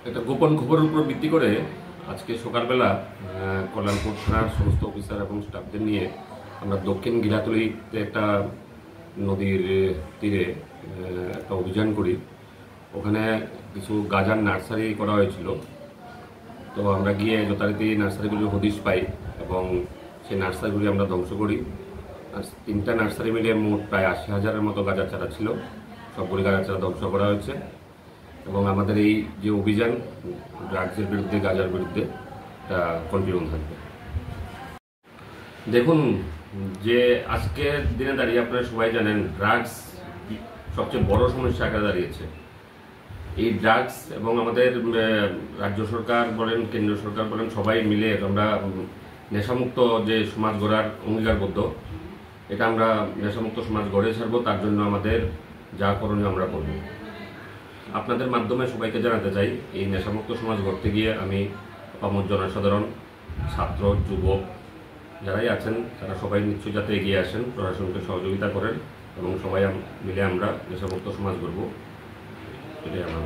একটা গোপন খবরের উপর ভিত্তি করে আজকে সকালবেলা কল্যাণপুর থানার সমস্ত অফিসার এবং স্টাফদের নিয়ে আমরা দক্ষিণ গিলাতলিতে একটা নদীর তীরে একটা অভিযান করি। ওখানে কিছু গাঁজার নার্সারি করা হয়েছিল। তো আমরা গিয়ে যথারীতি নার্সারিগুলির হদিশ পাই এবং সেই নার্সারিগুলি আমরা ধ্বংস করি। আর 3টা নার্সারি মিলিয়ে মোট প্রায় 80,000-এর মতো গাঁজা চারা ছিল। সবগুলি গাঁজা চারা ধ্বংস করা হয়েছে এবং আমাদের এই যে অভিযান ড্রাগসের বিরুদ্ধে, গাঁজার বিরুদ্ধে, এটা কন্টিনিউ থাকবে। দেখুন, যে আজকের দিনে দাঁড়িয়ে আপনারা সবাই জানেন ড্রাগস সবচেয়ে বড় সমস্যা আকারে দাঁড়িয়েছে। এই ড্রাগস এবং আমাদের রাজ্য সরকার বলেন, কেন্দ্রীয় সরকার বলেন, সবাই মিলে আমরা নেশামুক্ত যে সমাজ গড়ার অঙ্গীকারবদ্ধ। এটা আমরা নেশামুক্ত সমাজ গড়ে ছাড়বো, তার জন্য আমাদের যা করণীয় আমরা করব। আপনাদের মাধ্যমে সবাইকে জানাতে চাই, এই নেশামুক্ত সমাজ গড়তে গিয়ে আমি আপামর জনসাধারণ, ছাত্র, যুবক যারাই আছেন তারা সবাই নিশ্চয়ই যাতে এগিয়ে আসেন, প্রশাসনকে সহযোগিতা করেন এবং সবাই মিলে আমরা নেশামুক্ত সমাজ গড়ব, এটাই আমার।